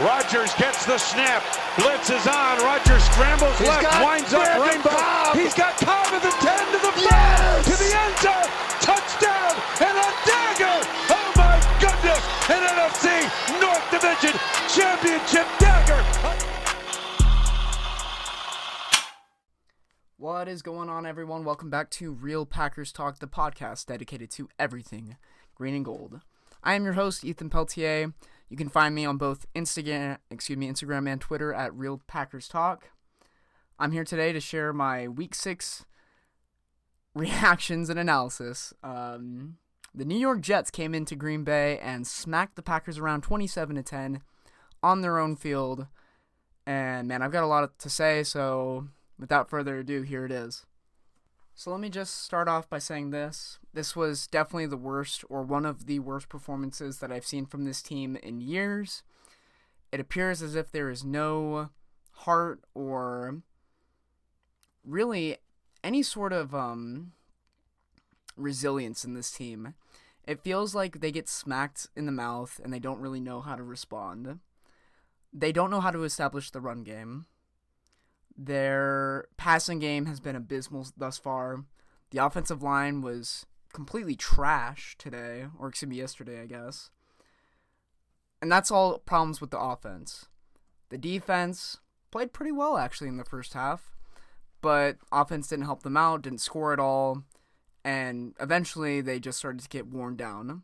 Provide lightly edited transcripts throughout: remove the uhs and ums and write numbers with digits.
Rodgers gets the snap. Blitz is on. Rodgers scrambles left, winds up Rainbow. He's got Cobb at the 10 to the 5 to the end zone. Touchdown and a dagger. Oh my goodness. An NFC North Division Championship dagger. What is going on, everyone? Welcome back to Real Packers Talk, the podcast dedicated to everything green and gold. I am your host, Ethan Peltier. You can find me on both Instagram and Twitter at Real Packers Talk. I'm here today to share my Week 6 reactions and analysis. The New York Jets came into Green Bay and smacked the Packers around 27-10 on their own field. And man, I've got a lot to say, so without further ado, here it is. So let me just start off by saying this. This was definitely the worst, or one of the worst performances that I've seen from this team in years. It appears as if there is no heart or really any sort of resilience in this team. It feels like they get smacked in the mouth and they don't really know how to respond. They don't know how to establish the run game. Their passing game has been abysmal thus far. The offensive line was completely trash today, or yesterday, I guess. And that's all problems with the offense. The defense played pretty well, actually, in the first half, but offense didn't help them out, didn't score at all, and eventually they just started to get worn down.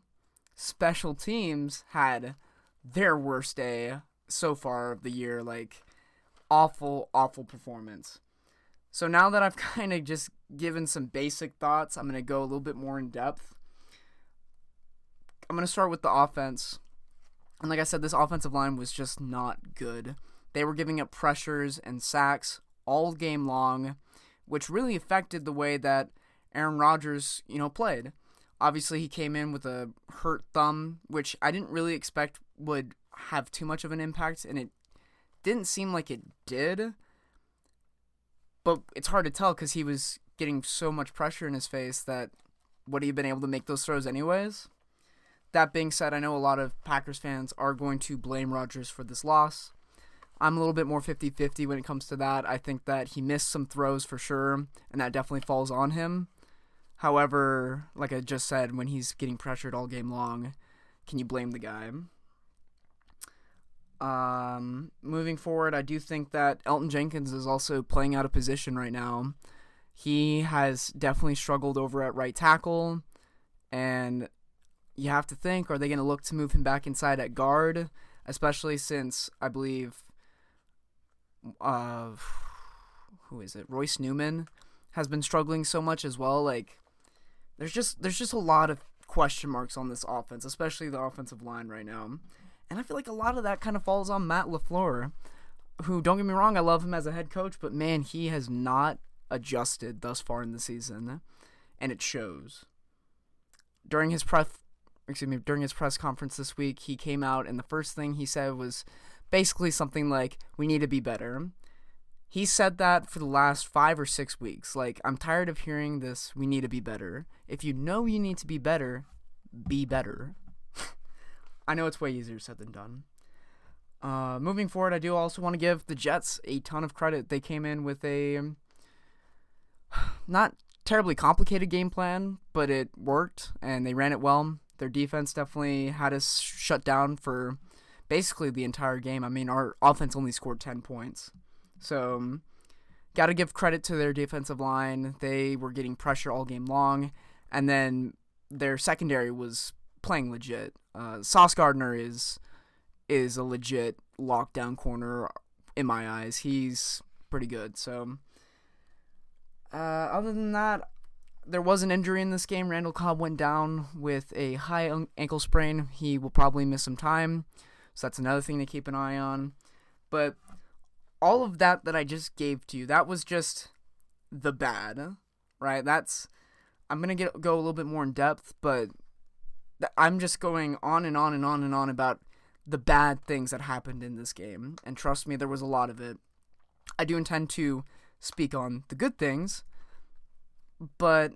Special teams had their worst day so far of the year, awful performance. So now that I've kind of just given some basic thoughts, I'm going to go a little bit more in depth. I'm going to start with the offense. And like I said, this offensive line was just not good. They were giving up pressures and sacks all game long, which really affected the way that Aaron Rodgers, played. Obviously, he came in with a hurt thumb, which I didn't really expect would have too much of an impact, and it didn't seem like it did, but it's hard to tell because he was getting so much pressure in his face that would he have been able to make those throws anyways? That being said, I know a lot of Packers fans are going to blame Rodgers for this loss. I'm a little bit more 50-50 when it comes to that. I think that he missed some throws for sure, and that definitely falls on him. However, like I just said, when he's getting pressured all game long, can you blame the guy? Moving forward, I do think that Elton Jenkins is also playing out of position right now. He has definitely struggled over at right tackle, and you have to think, are they going to look to move him back inside at guard, especially since I believe, Royce Newman has been struggling so much as well. There's just a lot of question marks on this offense, especially the offensive line right now. And I feel like a lot of that kind of falls on Matt LaFleur, who, don't get me wrong, I love him as a head coach, but man, he has not adjusted thus far in the season, and it shows. During his press conference this week, he came out, and the first thing he said was basically something like, "We need to be better." He said that for the last 5 or 6 weeks. I'm tired of hearing this, "We need to be better." If you know you need to be better, be better. I know it's way easier said than done. Moving forward, I do also want to give the Jets a ton of credit. They came in with a not terribly complicated game plan, but it worked, and they ran it well. Their defense definitely had us shut down for basically the entire game. I mean, our offense only scored 10 points. So, got to give credit to their defensive line. They were getting pressure all game long, and then their secondary was playing legit. Sauce Gardner is a legit lockdown corner in my eyes. He's pretty good. So, other than that, there was an injury in this game. Randall Cobb went down with a high ankle sprain. He will probably miss some time, so that's another thing to keep an eye on. But all of that I just gave to you, that was just the bad, right? I'm going to go a little bit more in depth, but I'm just going on and on and on and on about the bad things that happened in this game. And trust me, there was a lot of it. I do intend to speak on the good things, but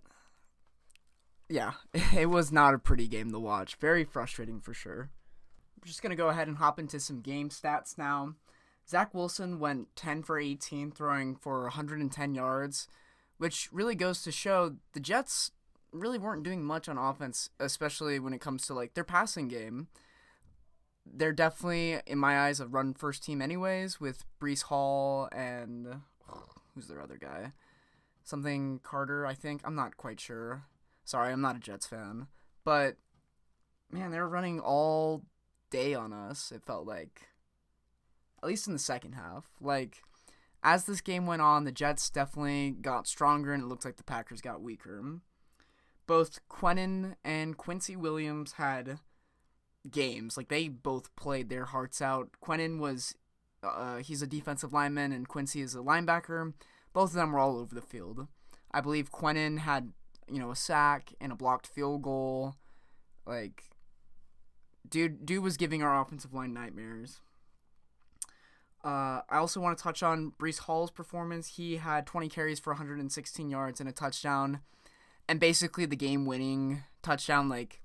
yeah, it was not a pretty game to watch. Very frustrating for sure. just going to go ahead and hop into some game stats now. Zach Wilson went 10 for 18, throwing for 110 yards, which really goes to show the Jets really weren't doing much on offense, especially when it comes to like their passing game. They're definitely, in my eyes, a run-first team anyways, with Breece Hall and who's their other guy? Something Carter, I think. I'm not quite sure. Sorry, I'm not a Jets fan. But, man, they were running all day on us, it felt like. At least in the second half. Like, as this game went on, the Jets definitely got stronger, and it looked like the Packers got weaker. Both Quinnen and Quincy Williams had games. Like, they both played their hearts out. Quinnen was, he's a defensive lineman, and Quincy is a linebacker. Both of them were all over the field. I believe Quinnen had, a sack and a blocked field goal. Like, dude was giving our offensive line nightmares. I also want to touch on Breece Hall's performance. He had 20 carries for 116 yards and a touchdown. And basically the game-winning touchdown, like,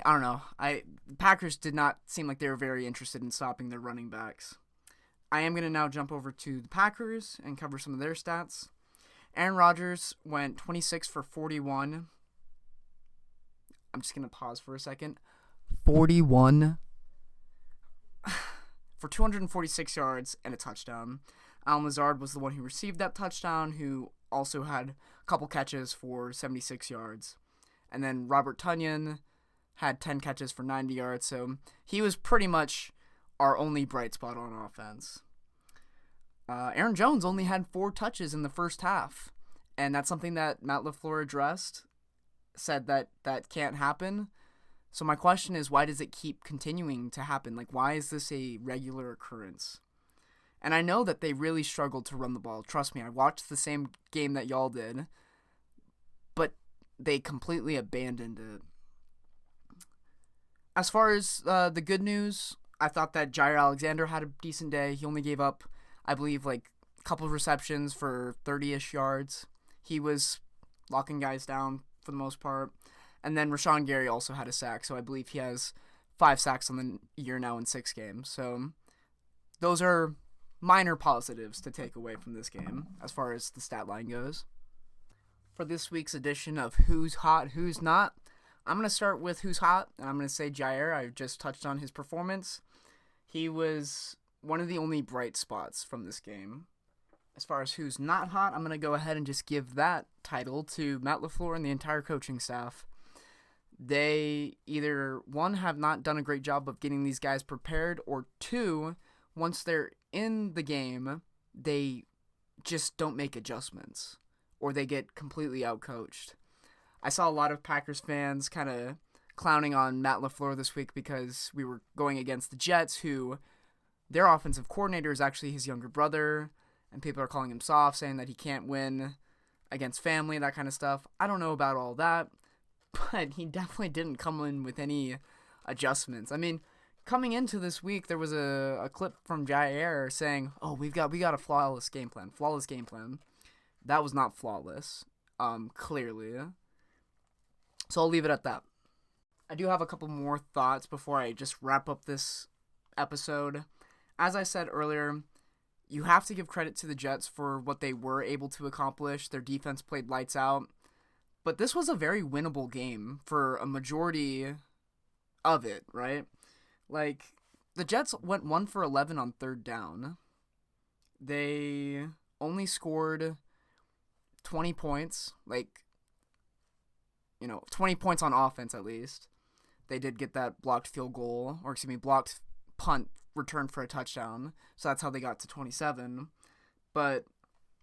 I don't know. The Packers did not seem like they were very interested in stopping their running backs. I am going to now jump over to the Packers and cover some of their stats. Aaron Rodgers went 26 for 41. I'm just going to pause for a second. 41 for 246 yards and a touchdown. Allen Lazard was the one who received that touchdown, who also had a couple catches for 76 yards. And then Robert Tonyan had 10 catches for 90 yards, so he was pretty much our only bright spot on offense. Aaron Jones only had 4 touches in the first half, and that's something that Matt LaFleur addressed, said that can't happen. So my question is, why does it keep continuing to happen? Like, why is this a regular occurrence? And I know that they really struggled to run the ball. Trust me, I watched the same game that y'all did, but they completely abandoned it. As far as the good news, I thought that Jair Alexander had a decent day. He only gave up, I believe, like a couple of receptions for 30-ish yards. He was locking guys down for the most part. And then Rashawn Gary also had a sack, so I believe he has 5 sacks on the year now in 6 games. So those are minor positives to take away from this game as far as the stat line goes. For this week's edition of Who's Hot, Who's Not, I'm going to start with who's hot, and I'm going to say Jair. I just touched on his performance. He was one of the only bright spots from this game. As far as who's not hot, I'm going to go ahead and just give that title to Matt LaFleur and the entire coaching staff. They either, 1, have not done a great job of getting these guys prepared, or 2, once they're in the game, they just don't make adjustments, or they get completely outcoached. I saw a lot of Packers fans kind of clowning on Matt LaFleur this week because we were going against the Jets, who their offensive coordinator is actually his younger brother, and people are calling him soft, saying that he can't win against family, that kind of stuff. I don't know about all that, but he definitely didn't come in with any adjustments. I mean, coming into this week, there was a clip from Jair saying, "Oh, we got a flawless game plan." That was not flawless, clearly. So I'll leave it at that. I do have a couple more thoughts before I just wrap up this episode. As I said earlier, you have to give credit to the Jets for what they were able to accomplish. Their defense played lights out. But this was a very winnable game for a majority of it, right? Like, the Jets went 1 for 11 on 3rd down. They only scored 20 points. 20 points on offense at least. They did get that blocked punt returned for a touchdown. So that's how they got to 27. But,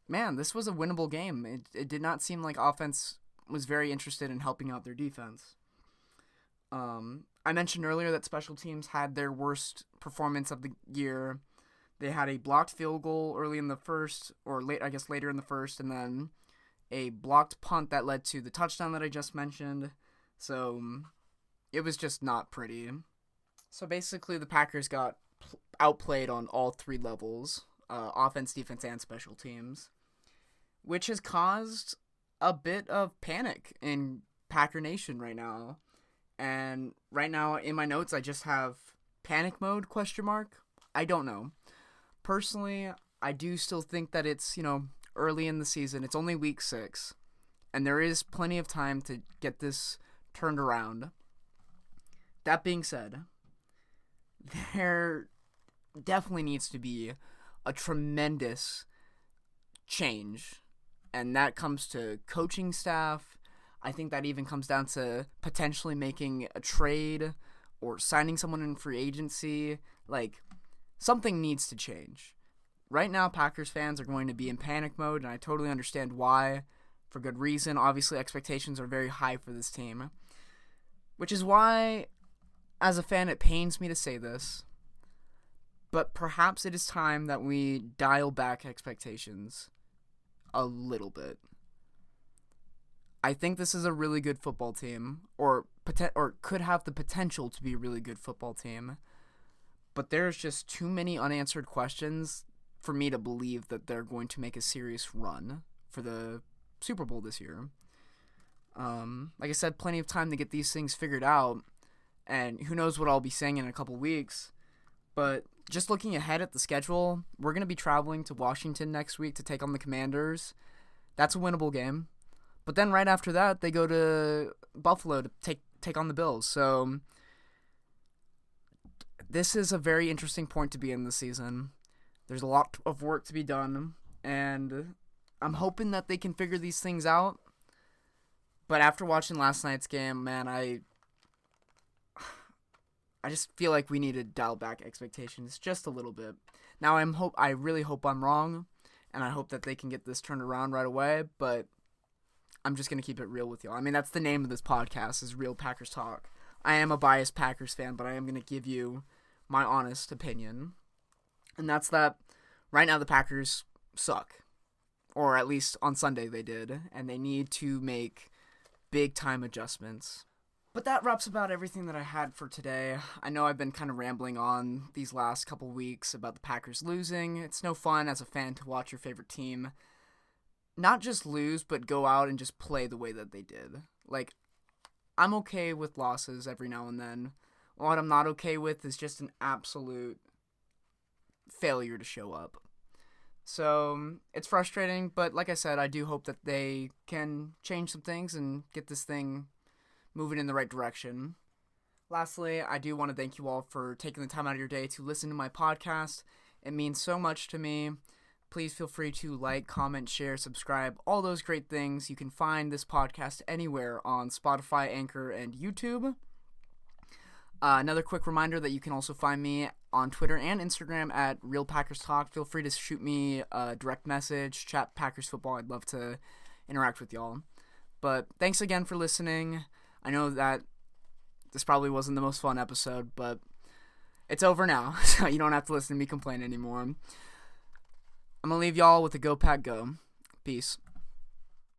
man, this was a winnable game. It did not seem like offense was very interested in helping out their defense. I mentioned earlier that special teams had their worst performance of the year. They had a blocked field goal early in the first, or later in the first, and then a blocked punt that led to the touchdown that I just mentioned. So it was just not pretty. So basically the Packers got outplayed on all 3 levels, offense, defense, and special teams, which has caused a bit of panic in Packer Nation right now. And right now in my notes, I just have panic mode, ? I don't know. Personally, I do still think that it's, early in the season. It's only week 6. And there is plenty of time to get this turned around. That being said, there definitely needs to be a tremendous change. And that comes to coaching staff. I think that even comes down to potentially making a trade or signing someone in free agency. Like, something needs to change. Right now, Packers fans are going to be in panic mode, and I totally understand why, for good reason. Obviously, expectations are very high for this team, which is why, as a fan, it pains me to say this, but perhaps it is time that we dial back expectations a little bit. I think this is a really good football team, or could have the potential to be a really good football team, but there's just too many unanswered questions for me to believe that they're going to make a serious run for the Super Bowl this year. Like I said, plenty of time to get these things figured out, and who knows what I'll be saying in a couple weeks, but just looking ahead at the schedule, we're going to be traveling to Washington next week to take on the Commanders. That's a winnable game. But then right after that, they go to Buffalo to take on the Bills. So this is a very interesting point to be in this season. There's a lot of work to be done, and I'm hoping that they can figure these things out. But after watching last night's game, man, I just feel like we need to dial back expectations just a little bit. Now I really hope I'm wrong, and I hope that they can get this turned around right away, but I'm just going to keep it real with y'all. I mean, that's the name of this podcast, is Real Packers Talk. I am a biased Packers fan, but I am going to give you my honest opinion. And that's that right now the Packers suck. Or at least on Sunday they did. And they need to make big time adjustments. But that wraps about everything that I had for today. I know I've been kind of rambling on these last couple weeks about the Packers losing. It's no fun as a fan to watch your favorite team not just lose, but go out and just play the way that they did. Like, I'm okay with losses every now and then. What I'm not okay with is just an absolute failure to show up. So, it's frustrating, but like I said, I do hope that they can change some things and get this thing moving in the right direction. Lastly, I do want to thank you all for taking the time out of your day to listen to my podcast. It means so much to me. Please feel free to like, comment, share, subscribe, all those great things. You can find this podcast anywhere on Spotify, Anchor, and YouTube. Another quick reminder that you can also find me on Twitter and Instagram at Real Packers Talk. Feel free to shoot me a direct message, chat Packers football. I'd love to interact with y'all. But thanks again for listening. I know that this probably wasn't the most fun episode, but it's over now, so you don't have to listen to me complain anymore. I'm going to leave y'all with a Go Pack Go. Peace.